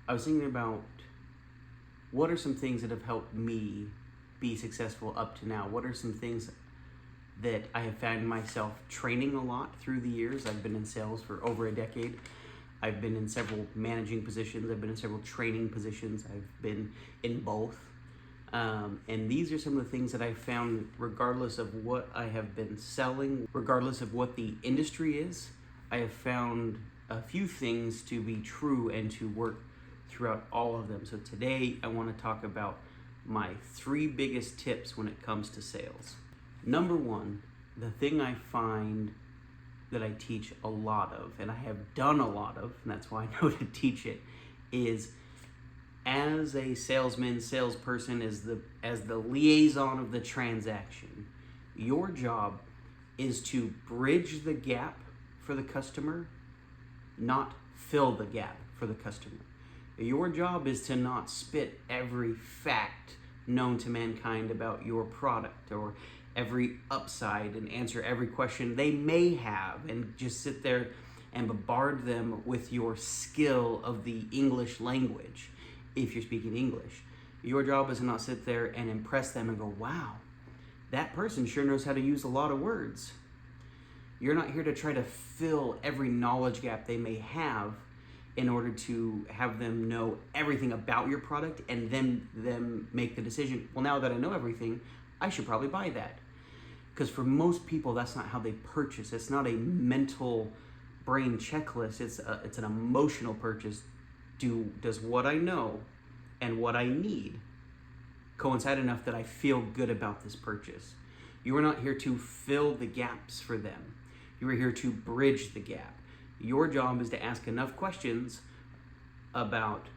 I was thinking about what are some things that have helped me be successful up to now? What are some things that I have found myself training a lot through the years? I've been in sales for over a decade. I've been in several managing positions. I've been in several training positions. I've been in both. And these are some of the things that I've found, regardless of what I have been selling, regardless of what the industry is, I have found a few things to be true and to work throughout all of them. So today I want to talk about my 3 biggest tips when it comes to sales. Number 1, the thing I find that I teach a lot of, and I have done a lot of, and that's why I know to teach it, is as a salesperson, as the liaison of the transaction, your job is to bridge the gap for the customer, not fill the gap for the customer. Your job is to not spit every fact known to mankind about your product or every upside and answer every question they may have and just sit there and bombard them with your skill of the English language if you're speaking English. Your job is to not sit there and impress them and go, wow, that person sure knows how to use a lot of words. You're not here to try to fill every knowledge gap they may have in order to have them know everything about your product and then them make the decision, well, now that I know everything, I should probably buy that. Because for most people, that's not how they purchase. It's not a mental brain checklist. It's an emotional purchase. Does what I know and what I need coincide enough that I feel good about this purchase? You are not here to fill the gaps for them. You are here to bridge the gap. Your job is to ask enough questions about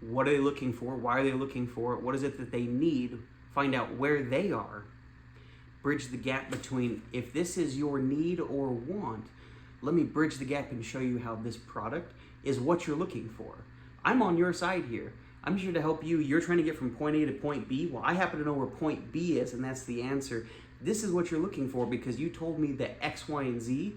what are they looking for, why are they looking for it, what is it that they need, find out where they are, bridge the gap between, if this is your need or want, let me bridge the gap and show you how this product is what you're looking for. I'm on your side here. I'm here to help you. You're trying to get from point A to point B. Well, I happen to know where point B is, and that's the answer. This is what you're looking for because you told me that X, Y, and Z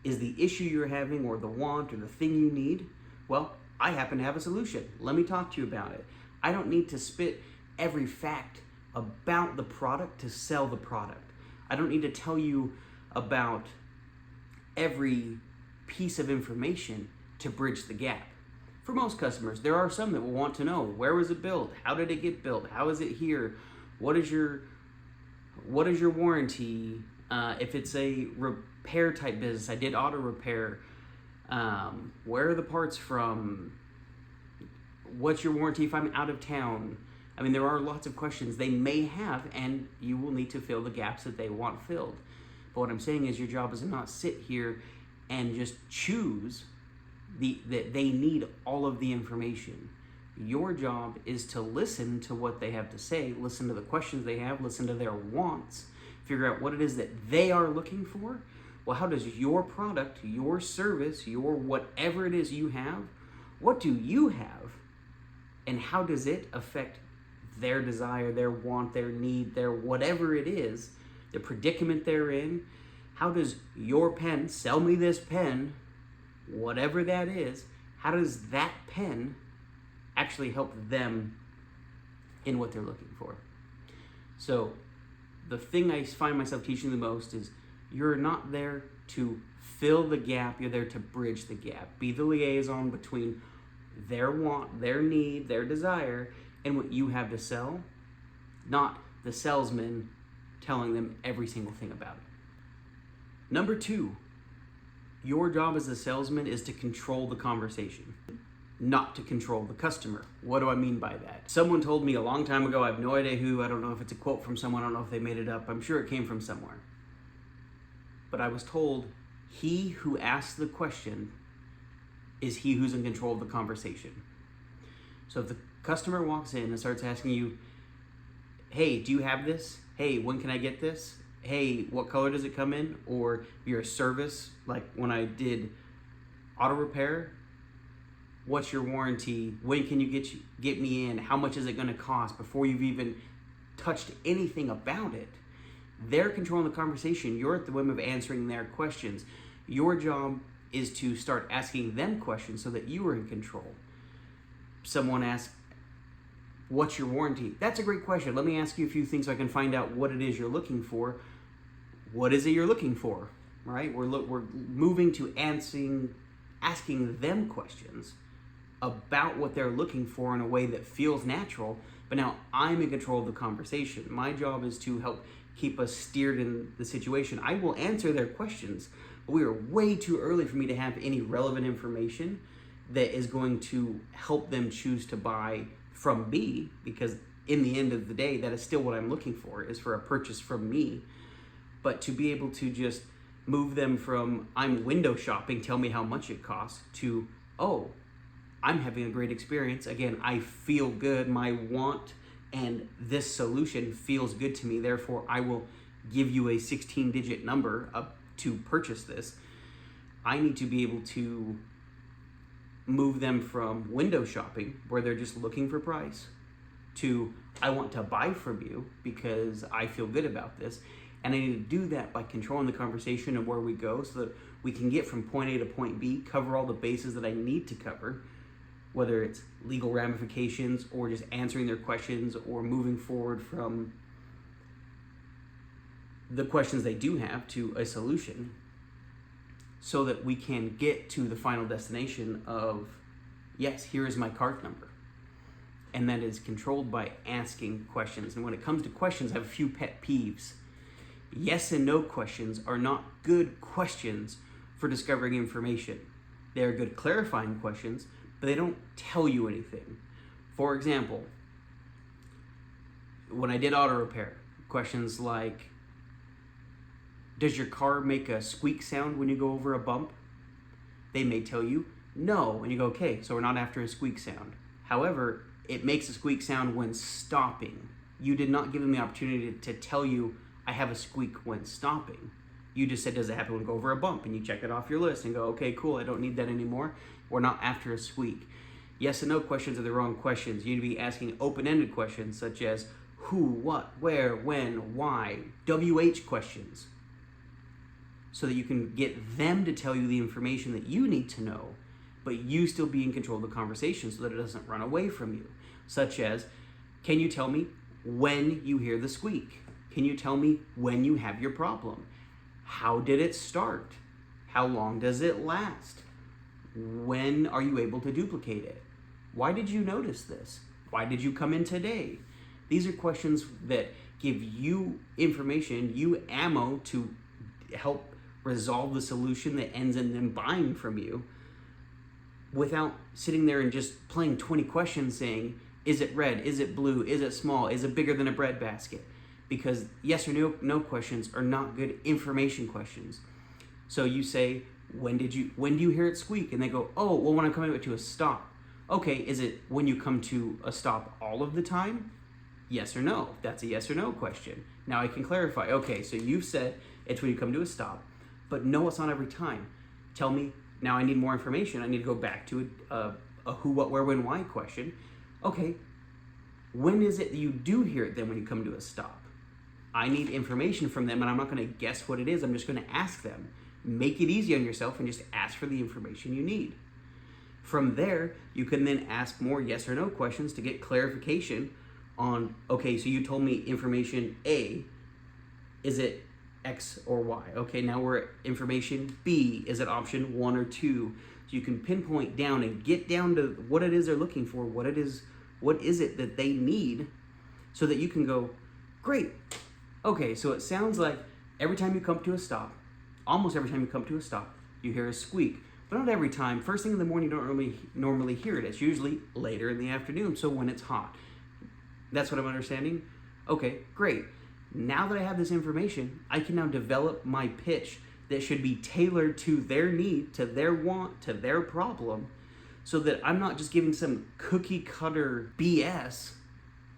is the issue you're having or the want or the thing you need. Well, I happen to have a solution. Let me talk to you about it. I don't need to spit every fact about the product to sell the product. I don't need to tell you about every piece of information to bridge the gap. For most customers, there are some that will want to know, where was it built? How did it get built? How is it here? What is your warranty? If it's a repair type business, I did auto repair. Where are the parts from? What's your warranty if I'm out of town? I mean, there are lots of questions they may have, and you will need to fill the gaps that they want filled. But what I'm saying is your job is to not sit here and just choose that they need all of the information. Your job is to listen to what they have to say, listen to the questions they have, listen to their wants, figure out what it is that they are looking for. Well, how does your product, your service, your whatever it is you have, what do you have, and how does it affect their desire, their want, their need, their whatever it is, the predicament they're in? How does your pen, sell me this pen, whatever that is, how does that pen actually help them in what they're looking for? So the thing I find myself teaching the most is you're not there to fill the gap, you're there to bridge the gap. Be the liaison between their want, their need, their desire, and what you have to sell, not the salesman telling them every single thing about it. Number 2, your job as a salesman is to control the conversation, not to control the customer. What do I mean by that? Someone told me a long time ago, I have no idea who, I don't know if it's a quote from someone, I don't know if they made it up, I'm sure it came from somewhere. But I was told, he who asks the question is he who's in control of the conversation. So if the customer walks in and starts asking you, hey, do you have this? Hey, when can I get this? Hey, what color does it come in? Or if you're a service, like when I did auto repair, what's your warranty? When can you get me in? How much is it going to cost? Before you've even touched anything about it, they're controlling the conversation. You're at the whim of answering their questions. Your job is to start asking them questions so that you are in control. someone asks, what's your warranty? That's a great question. Let me ask you a few things so I can find out what it is you're looking for. What is it you're looking for? Right? We're moving to asking them questions about what they're looking for in a way that feels natural, but now I'm in control of the conversation. My job is to help keep us steered in the situation. I will answer their questions, but we are way too early for me to have any relevant information that is going to help them choose to buy from me, because in the end of the day, that is still what I'm looking for, is for a purchase from me. But to be able to just move them from, I'm window shopping, tell me how much it costs, to, oh, I'm having a great experience. Again, I feel good. My want and this solution feels good to me. Therefore, I will give you a 16-digit number to purchase this. I need to be able to move them from window shopping, where they're just looking for price, to I want to buy from you because I feel good about this. And I need to do that by controlling the conversation and where we go, so that we can get from point A to point B, cover all the bases that I need to cover, whether it's legal ramifications or just answering their questions or moving forward from the questions they do have to a solution, so that we can get to the final destination of, yes, here is my cart number. And that is controlled by asking questions. And when it comes to questions, I have a few pet peeves. Yes and no questions are not good questions for discovering information. They are good clarifying questions, but they don't tell you anything. For example, when I did auto repair, questions like, does your car make a squeak sound when you go over a bump? They may tell you no, and you go, okay, so we're not after a squeak sound. However, it makes a squeak sound when stopping. You did not give them the opportunity to tell you, I have a squeak when stopping. You just said, does it happen when you go over a bump? And you check it off your list and go, okay, cool, I don't need that anymore. We're not after a squeak. Yes and no questions are the wrong questions. You need to be asking open-ended questions such as who, what, where, when, why, WH questions, so that you can get them to tell you the information that you need to know, but you still be in control of the conversation so that it doesn't run away from you. Such as, can you tell me when you hear the squeak? Can you tell me when you have your problem? How did it start? How long does it last? When are you able to duplicate it? Why did you notice this? Why did you come in today? These are questions that give you information, you ammo to help resolve the solution that ends in them buying from you, without sitting there and just playing 20 questions saying, is it red? Is it blue? Is it small? Is it bigger than a bread basket? Because yes or no questions are not good information questions. So you say, when do you hear it squeak? And they go, oh, well, when I'm coming to a stop. Okay, is it when you come to a stop all of the time? Yes or no? That's a yes or no question. Now I can clarify. Okay, so you've said it's when you come to a stop, but no, it's not every time. Tell me, now I need more information. I need to go back to a who, what, where, when, why question. Okay, when is it that you do hear it then when you come to a stop? I need information from them, and I'm not going to guess what it is. I'm just going to ask them. Make it easy on yourself and just ask for the information you need. From there, you can then ask more yes or no questions to get clarification on, okay, so you told me information A, is it X or Y? Okay, now we're at information B, is it option 1 or 2? So you can pinpoint down and get down to what it is they're looking for, what is it that they need, so that you can go, great. Okay, so it sounds like every time you come to a stop, almost every time you come to a stop, you hear a squeak. But not every time. First thing in the morning, you don't normally hear it. It's usually later in the afternoon, so when it's hot. That's what I'm understanding? Okay, great. Now that I have this information, I can now develop my pitch that should be tailored to their need, to their want, to their problem, so that I'm not just giving some cookie cutter BS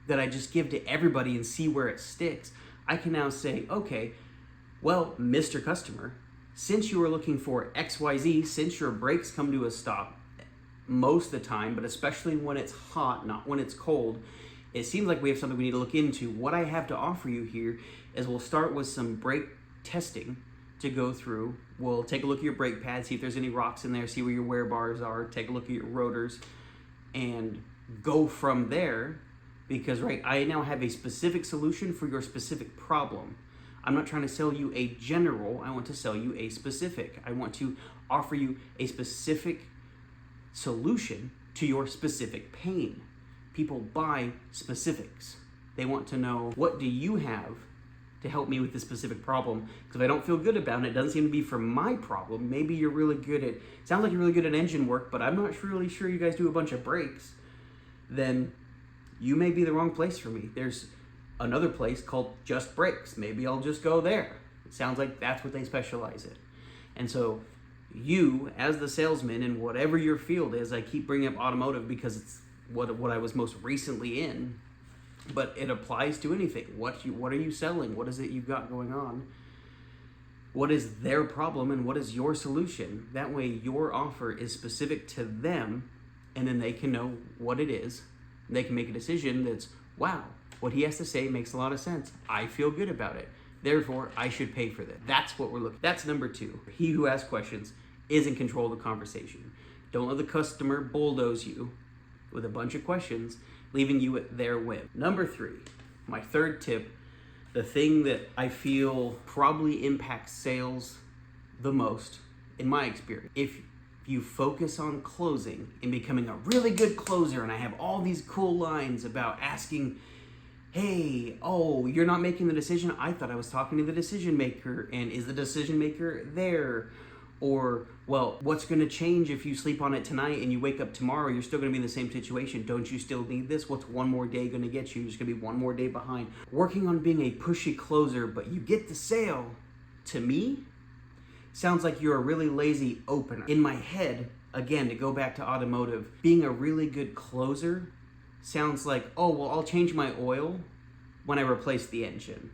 that I just give to everybody and see where it sticks. I can now say, okay, well, Mr. Customer, since you are looking for XYZ, since your brakes come to a stop most of the time, but especially when it's hot, not when it's cold, it seems like we have something we need to look into. What I have to offer you here is we'll start with some brake testing to go through. We'll take a look at your brake pad, see if there's any rocks in there, see where your wear bars are, take a look at your rotors, and go from there, because I now have a specific solution for your specific problem. I'm not trying to sell you a general, I want to sell you a specific. I want to offer you a specific solution to your specific pain. People buy specifics. They want to know, what do you have to help me with this specific problem? Because if I don't feel good about it, it doesn't seem to be for my problem. Maybe you're really good at, sounds like you're really good at engine work, but I'm not really sure you guys do a bunch of brakes. Then you may be the wrong place for me. There's another place called Just Brakes. Maybe I'll just go there. It sounds like that's what they specialize in. And so you, as the salesman in whatever your field is, I keep bringing up automotive because it's what I was most recently in, but it applies to anything. What are you selling? What is it you've got going on? What is their problem and what is your solution? That way your offer is specific to them, and then they can know what it is. They can make a decision that's, wow, what he has to say makes a lot of sense. I feel good about it. Therefore, I should pay for that. That's what we're looking. That's number 2. He who asks questions is in control of the conversation. Don't let the customer bulldoze you with a bunch of questions, leaving you at their whim. Number 3, my third tip, the thing that I feel probably impacts sales the most, in my experience. If you focus on closing and becoming a really good closer, and I have all these cool lines about asking, hey, oh, you're not making the decision? I thought I was talking to the decision maker, and is the decision maker there? Or, well, what's going to change if you sleep on it tonight and you wake up tomorrow? You're still going to be in the same situation. Don't you still need this? What's one more day going to get you? You're just going to be one more day behind. Working on being a pushy closer, but you get the sale, to me, sounds like you're a really lazy opener. In my head, again, to go back to automotive, being a really good closer sounds like, oh, well, I'll change my oil when I replace the engine.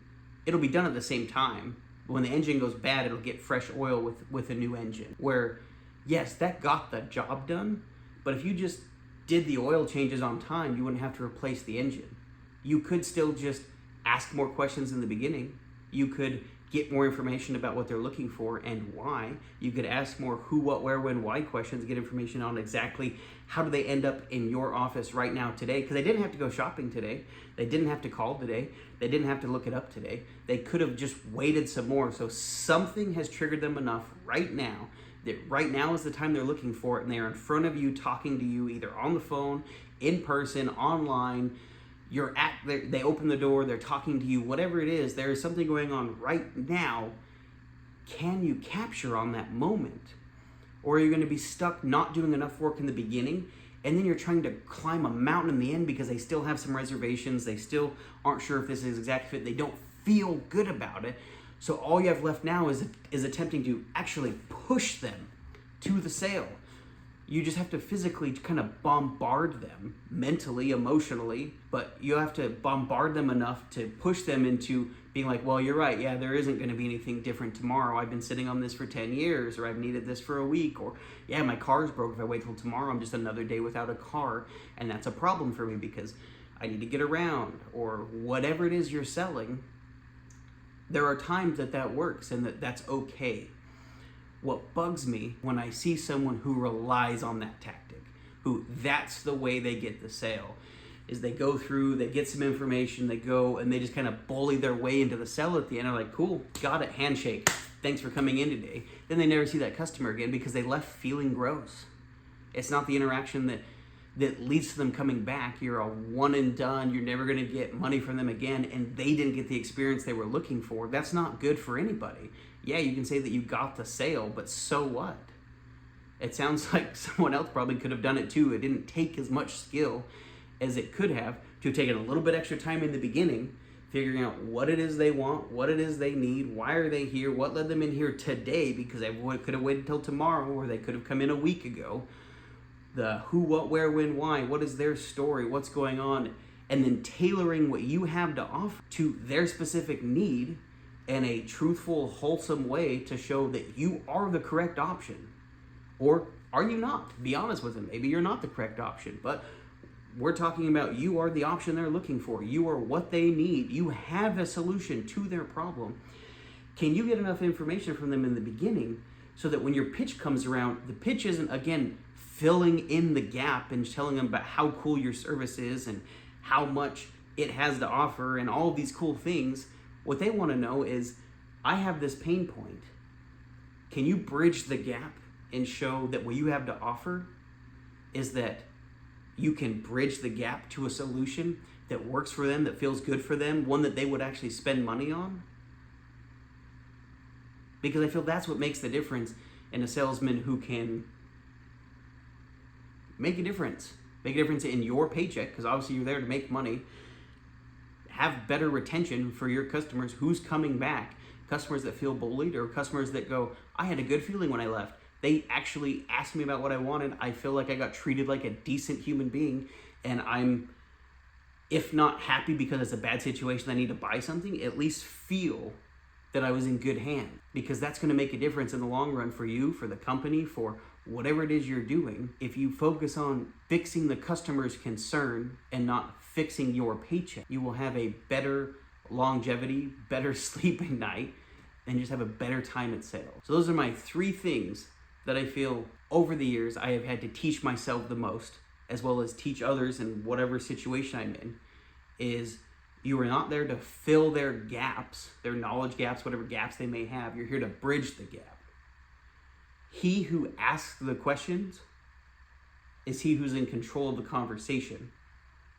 It'll be done at the same time. When the engine goes bad, it'll get fresh oil with a new engine. Where, yes, that got the job done, but if you just did the oil changes on time, you wouldn't have to replace the engine. You could still just ask more questions in the beginning. You could get more information about what they're looking for and why. You could ask more who, what, where, when, why questions, get information on exactly how do they end up in your office right now today, because they didn't have to go shopping today. They didn't have to call today. They didn't have to look it up today. They could have just waited some more. So something has triggered them enough right now that right now is the time they're looking for it, and they're in front of you talking to you either on the phone, in person, online. They open the door, they're talking to you, whatever it is, there is something going on right now. Can you capture on that moment? Or are you going to be stuck not doing enough work in the beginning, and then you're trying to climb a mountain in the end because they still have some reservations, they still aren't sure if this is exact fit, they don't feel good about it. So all you have left now is attempting to actually push them to the sale. You just have to physically kind of bombard them mentally, emotionally, but you have to bombard them enough to push them into being like, well, you're right. Yeah, there isn't going to be anything different tomorrow. I've been sitting on this for 10 years, or I've needed this for a week, or yeah, my car's broke. If I wait till tomorrow, I'm just another day without a car. And that's a problem for me because I need to get around, or whatever it is you're selling. There are times that works and that's okay. What bugs me when I see someone who relies on that tactic, who that's the way they get the sale, is they go through, they get some information, they go and they just kind of bully their way into the sale at the end. They're like, cool, got it, handshake, thanks for coming in today. Then they never see that customer again because they left feeling gross. It's not the interaction that leads to them coming back. You're a one and done, you're never gonna get money from them again, and they didn't get the experience they were looking for. That's not good for anybody. Yeah, you can say that you got the sale, but so what? It sounds like someone else probably could have done it too. It didn't take as much skill as it could have to have taken a little bit extra time in the beginning, figuring out what it is they want, what it is they need, why are they here, what led them in here today, because they could have waited till tomorrow, or they could have come in a week ago. The who, what, where, when, why, what is their story, what's going on, and then tailoring what you have to offer to their specific need in a truthful, wholesome way to show that you are the correct option. Or are you not? Be honest with them. Maybe you're not the correct option, but we're talking about you are the option they're looking for. You are what they need. You have a solution to their problem. Can you get enough information from them in the beginning so that when your pitch comes around, the pitch isn't, again, filling in the gap and telling them about how cool your service is and how much it has to offer and all of these cool things. What they want to know is, I have this pain point. Can you bridge the gap and show that what you have to offer is that you can bridge the gap to a solution that works for them, that feels good for them, one that they would actually spend money on? Because I feel that's what makes the difference in a salesman who can make a difference. Make a difference in your paycheck, because obviously you're there to make money. Have better retention for your customers. Who's coming back? Customers that feel bullied, or customers that go, I had a good feeling when I left. They actually asked me about what I wanted. I feel like I got treated like a decent human being, and I'm, if not happy because it's a bad situation, I need to buy something, at least feel that I was in good hands, because that's going to make a difference in the long run for you, for the company, for whatever it is you're doing. If you focus on fixing the customer's concern and not fixing your paycheck, you will have a better longevity, better sleep at night, and just have a better time at sales. So those are my 3 things that I feel over the years I have had to teach myself the most, as well as teach others in whatever situation I'm in, is you are not there to fill their gaps, their knowledge gaps, whatever gaps they may have. You're here to bridge the gap. He who asks the questions is he who's in control of the conversation.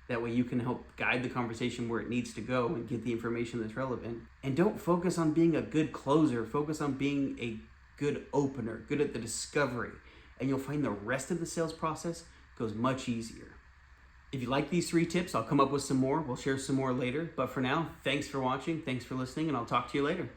That way you can help guide the conversation where it needs to go and get the information that's relevant. And don't focus on being a good closer. Focus on being a good opener, good at the discovery. And you'll find the rest of the sales process goes much easier. If you like these 3 tips, I'll come up with some more. We'll share some more later. But for now, thanks for watching. Thanks for listening, and I'll talk to you later.